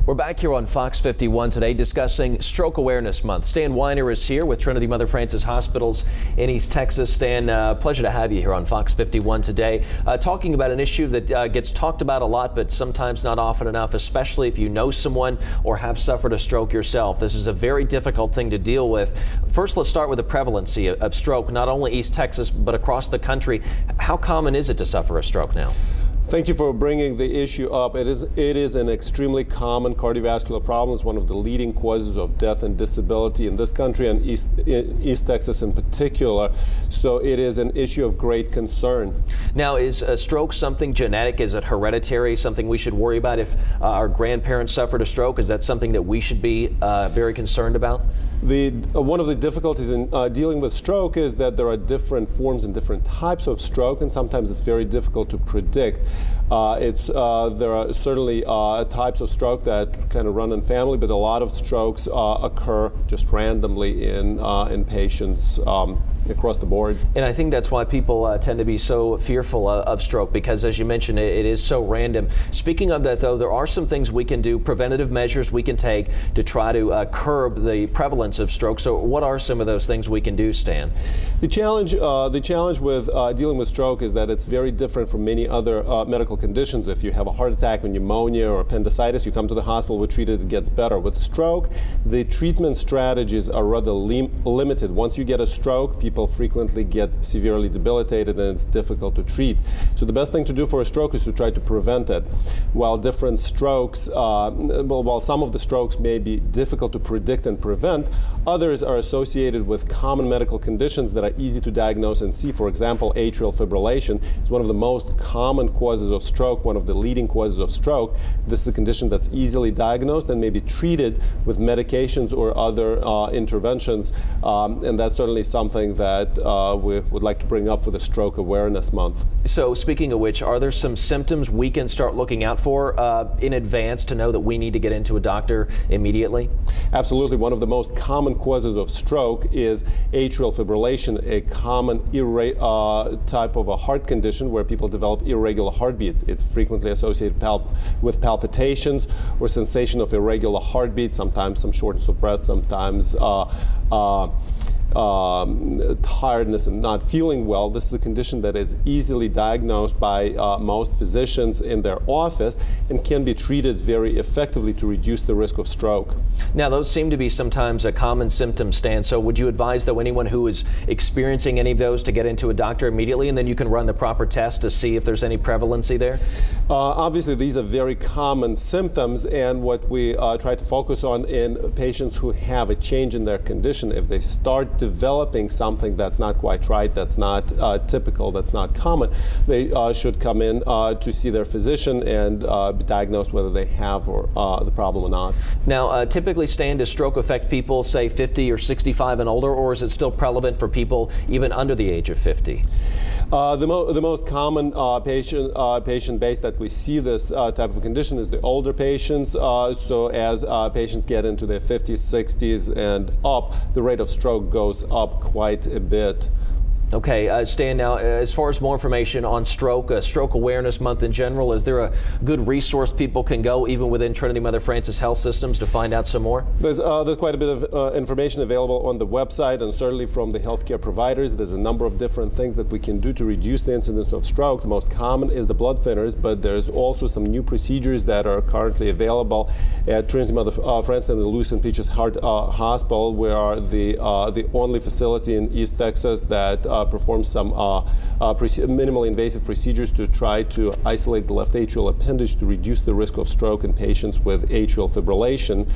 We're back here on Fox 51 today discussing Stroke Awareness Month. Stan Weiner is here with Trinity Mother Frances Hospitals in East Texas. Stan, pleasure to have you here on Fox 51 today, talking about an issue that gets talked about a lot, but sometimes not often enough, especially if you know someone or have suffered a stroke yourself. This is a very difficult thing to deal with. First, let's start with the prevalency of stroke, not only East Texas, but across the country. How common is it to suffer a stroke now? Thank you for bringing the issue up. It is an extremely common cardiovascular problem. It's one of the leading causes of death and disability in this country and East Texas in particular. So it is an issue of great concern. Now, is a stroke something genetic? Is it hereditary? Something we should worry about if our grandparents suffered a stroke? Is that something that we should be very concerned about? One of the difficulties in dealing with stroke is that there are different forms and different types of stroke, and sometimes it's very difficult to predict. There are certainly types of stroke that kind of run in family, but a lot of strokes occur just randomly in patients across the board. And I think that's why people tend to be so fearful of stroke, because as you mentioned, it is so random. Speaking of that, though, there are some things we can do, preventative measures we can take to try to curb the prevalence of stroke. So what are some of those things we can do, Stan? The challenge with dealing with stroke is that it's very different from many other medical conditions. If you have a heart attack or pneumonia or appendicitis, you come to the hospital, we treat it, it gets better. With stroke, the treatment strategies are rather limited. Once you get a stroke, people frequently get severely debilitated and it's difficult to treat. So the best thing to do for a stroke is to try to prevent it. While different strokes, while some of the strokes may be difficult to predict and prevent, others are associated with common medical conditions that are easy to diagnose and see. For example, atrial fibrillation is one of the most common causes of stroke, one of the leading causes of stroke. This is a condition that's easily diagnosed and may be treated with medications or other interventions, and that's certainly something that we would like to bring up for the Stroke Awareness Month. So speaking of which, are there some symptoms we can start looking out for in advance to know that we need to get into a doctor immediately? Absolutely. One of the most common causes of stroke is atrial fibrillation, a common type of a heart condition where people develop irregular heartbeats. It's frequently associated with palpitations or sensation of irregular heartbeat, sometimes some shortness of breath, sometimes tiredness and not feeling well. This is a condition that is easily diagnosed by most physicians in their office and can be treated very effectively to reduce the risk of stroke. Now, those seem to be sometimes a common symptom, Stan. So would you advise, though, anyone who is experiencing any of those to get into a doctor immediately, and then you can run the proper test to see if there's any prevalency there? Obviously, these are very common symptoms, and what we try to focus on in patients who have a change in their condition, if they start developing something that's not quite right, that's not typical, that's not common, they should come in to see their physician and be diagnosed whether they have the problem or not. Now, typically, Stan, does stroke affect people, say, 50 or 65 and older, or is it still prevalent for people even under the age of 50? The most common patient base that we see this type of condition is the older patients. So as patients get into their 50s, 60s, and up, the rate of stroke goes up quite a bit. Okay, Stan, now as far as more information on stroke, Stroke Awareness Month in general, is there a good resource people can go even within Trinity Mother Frances Health Systems to find out some more? There's quite a bit of information available on the website and certainly from the healthcare providers. There's a number of different things that we can do to reduce the incidence of stroke. The most common is the blood thinners, but there's also some new procedures that are currently available at Trinity Mother Frances and the Louis St. Peter's Heart Hospital. We are the only facility in East Texas that perform some minimally invasive procedures to try to isolate the left atrial appendage to reduce the risk of stroke in patients with atrial fibrillation.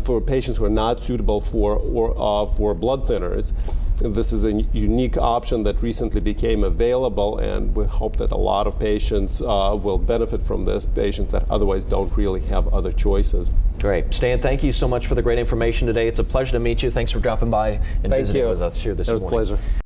For patients who are not suitable for blood thinners, this is a unique option that recently became available, and we hope that a lot of patients will benefit from this, patients that otherwise don't really have other choices. Great. Stan, thank you so much for the great information today. It's a pleasure to meet you. Thanks for dropping by and visiting with us here this morning. It was a pleasure.